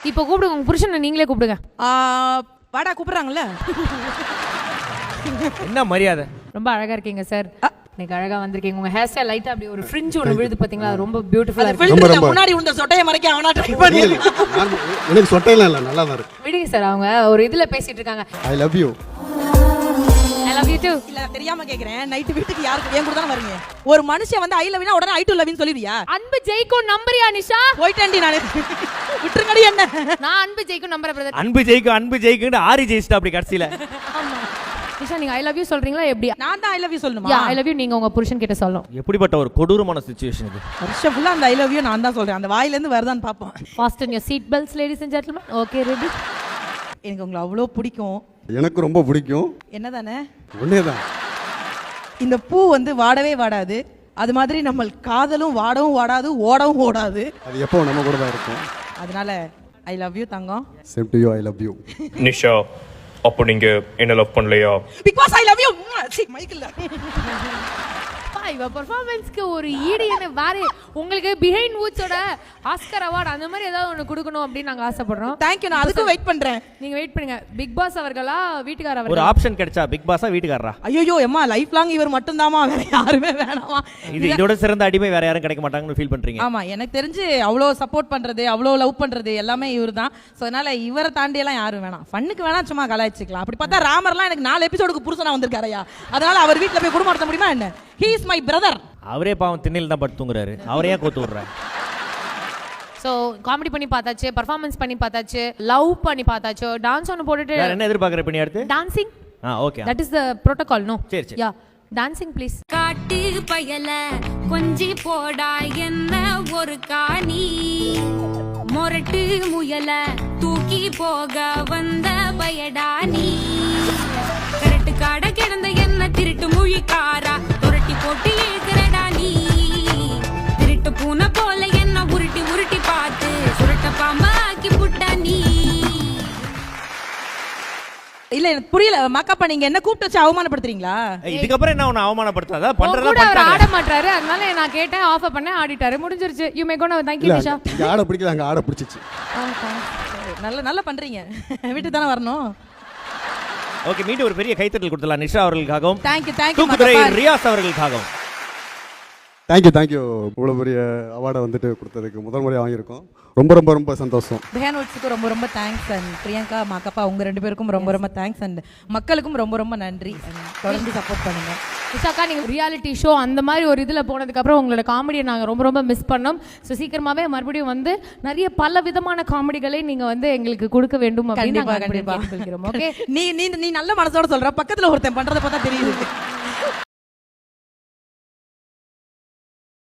இப்போ கூப்பிடுங்க உங்க புருஷனை நீங்களே கூப்பிடுங்க. வாடா கூப்பிடுறாங்கல்ல. என்ன மரியாதை. ரொம்ப அழகா இருக்கீங்க சார். இன்னைக்கு அழகா வந்திருக்கீங்க. உங்க ஹேர் ஸ்டைல் லைட்டா அப்படி ஒரு ஃப்ரிஞ்ச் ஒன்னு விழுது பாத்தீங்களா, ரொம்ப பியூட்டிஃபுல்லா இருக்கு. ஃபில்டர்ல முன்னாடி உண்ட சொட்டைய மறைக்க அவனா ட்ரை பண்ணி. எனக்கு சொட்டையெல்லாம் இல்ல, நல்லா தான் இருக்கு. விடுங்க சார், அவங்க ஒரு இதுல பேசிட்டு இருக்காங்க. I love you. I love you to. இல்ல தெரியாம கேக்குறேன், நைட் வீட்டுக்கு யாருக்கு ஏன் கூட தான வரீங்க? ஒரு மனுஷன் வந்து ஐ லவ் யூனா உடனே ஐ டு லவ் யூ சொல்லிடுவியா? அன்பு ஜெயிக்கும் நம்பறியா நிஷா? போய்ட்டேன்டி நானே. விட்டுருங்கடி என்ன. நான் அன்பு ஜெயிக்கும் நம்பற பிரதர். அன்பு ஜெயிக்கும் ஆரி ஜெயிச்சிட்டா அப்படி கடைசில. ஆமா நிஷா, நீங்க ஐ லவ் யூ சொல்றீங்களா எப்படி? நான் தான் ஐ லவ் யூ சொல்லணுமா? ஐ லவ் யூ நீங்க உங்க புருஷன் கிட்ட சொல்லணும். எப்படிப்பட்ட ஒரு கொடூரமான சிச்சுவேஷன் இது. வருஷம் ஃபுல்லா அந்த ஐ லவ் யூ நான் தான் சொல்றேன். அந்த வாயில இருந்து வரதான்னு பாப்போம். Fasten your seat belts ladies and gentlemen. Okay, ready? எனக்கு உங்களை அவ்வளோ பிடிக்கும். எனக்கு ரொம்ப பிடிக்கும். என்னதானே? ஒன்னேதான். இந்த பூ வந்து வாடவே வாடாது. அது மாதிரி நம்ம காதலும் வாடவும் வாடாது, ஓடவும் ஓடாது. அது எப்போ நம்ம கூட தான் இருக்கும். அதனால I love you Thangam. Same to you. I love you. Nisha, அப்போ நீங்க என்ன லவ் பண்ணலையா? Because I love you. Michael இவ பெர்ஃபார்மன்ஸ்க்கு ஒரு ஈடு என்ன வேற. உங்களுக்கு பிஹைண்ட் வூட்ஸோட ஆஸ்கர் அவார்ட் அந்த மாதிரி ஏதாவது ஒன்னு கொடுக்கணும் அப்படின்னு நாங்க ஆசைப்படுறோம். Thank you. நான் அதுக்கு வெயிட் பண்றேன். நீங்க வெயிட் பண்ணுங்க. பிக் பாஸ் அவர்களா வீட்டுக்கார அவர்களா? ஒரு ஆப்ஷன் கிடைச்சா பிக் பாஸா வீட்டுக்காரரா? ஐயோ அம்மா, லைஃப் லாங் இவர் மட்டும் தாமா, வேற யாருமே வேணாமா. இதோட சிறந்த அடிமை வேற யாரும் கிடைக்க மாட்டாங்கன்னு ஃபீல் பண்றீங்க? ஆமா, எனக்கு தெரிஞ்சு அவ்வளோ சப்போர்ட் பண்றது, அவ்வளோ லவ் பண்றது எல்லாமே இவர் தான். ஸோ அதனால இவரை தாண்டி எல்லாம் யாரும் வேணாம். ஃபன்னுக்கு வேணா சும்மா கலாய்ச்சிக்கலாம். அப்படி பார்த்தா ராமர்லாம் எனக்கு 4 எபிசோடுக்கு புருஷனா வந்திருக்காரையா. அதனால அவர் வீட்டில் போய் குடும்பம் நடத்த முடியுமா என்ன? He is my brother. அவரே பாவம் திண்ணையில் தான் படுத்து தூங்குறாரு. அவரே கோத்து விடுறாரு. சோ காமெடி பண்ணி பார்த்தாச்சு, பெர்ஃபார்மன்ஸ் பண்ணி பார்த்தாச்சு, லவ் பண்ணி பார்த்தாச்சு, டான்ஸ் ஒன்னு போட்டுட்டு வேற என்ன எதிர்பார்க்கற பண்ணி அடுத்து? Dancing. Okay. That is the protocol. No. சரி. Yeah, dancing please. காட்டு பயல கொஞ்சி போடா என்ன ஒரு காணி, மொரட்டு முயல தூக்கி போக வந்த பயடா நீ, கரட்டு காட கிடந்த என்ன திருட்டு மொழிக்காரா துரட்டி போட்டு இழுக்கிறடா நீ, திருட்டு பூனை போல என்ன உருட்டி உருட்டி பார்த்து சுருட்ட பாம்பா ஆக்கி புட்டா நீ. இல்ல எனக்கு புரியல மாக்காப்பா, நீங்க என்ன கூப்பிட்டு வச்சு அவமானப்படுத்துறீங்களா? இதுக்கப்புறம் என்ன உன்னை அவமானப்படுத்தாத பண்றதா கூட அவர் பண்றாரு. ஆட மாட்டாரு. அதனால நான் கேட்டேன், ஆஃபர் பண்ணேன், ஆடிட்டாரு, முடிஞ்சிருச்சு. யூ மே கோ நவ. Thank you Nisha. இங்க ஆட பிடிக்கல, அங்க ஆட பிடிச்சிச்சு. நல்லா பண்றீங்க. வீட்டுக்கு தானே வரணும். ஓகே, மீண்டும் ஒரு பெரிய கைத்தட்டல் கொடுத்தலாம் நிஷா அவர்களுக்காகவும் தேங்க் யூ தூக்குதுறை ரியாஸ் அவர்களுக்காகவும். Thank you. இவ்வளோ பெரிய அவார்டை வந்துட்டு கொடுத்ததுக்கு முதல் முறையாக வாங்கியிருக்கோம். ரொம்ப ரொம்ப ரொம்ப சந்தோஷம். பிஹேனோட்ஸுக்கு ரொம்ப ரொம்ப தேங்க்ஸ். அண்ட் பிரியங்கா, மாக்கப்பா, உங்க 2 பேருக்கும் ரொம்ப ரொம்ப தேங்க்ஸ். அண்ட் மக்களுக்கும் ரொம்ப ரொம்ப நன்றி. தொடர்ந்து சப்போர்ட் பண்ணுங்க. நிஷாக்கா, நீங்க ரியாலிட்டி ஷோ அந்த மாதிரி ஒரு இதுல போனதுக்கு அப்புறம் உங்களோட காமெடியை நாங்க ரொம்ப ரொம்ப மிஸ் பண்ணோம். ஸோ சீக்கிரமாவே மறுபடியும் வந்து நிறைய பல விதமான காமெடிகளை நீங்க வந்து எங்களுக்கு கொடுக்க வேண்டும் அப்படின்னு கண்டிப்பா. ஓகே. நீ நல்ல மனசோட சொல்ற, பக்கத்துல ஒருத்தன் பண்றதை பார்த்தா தெரியுது.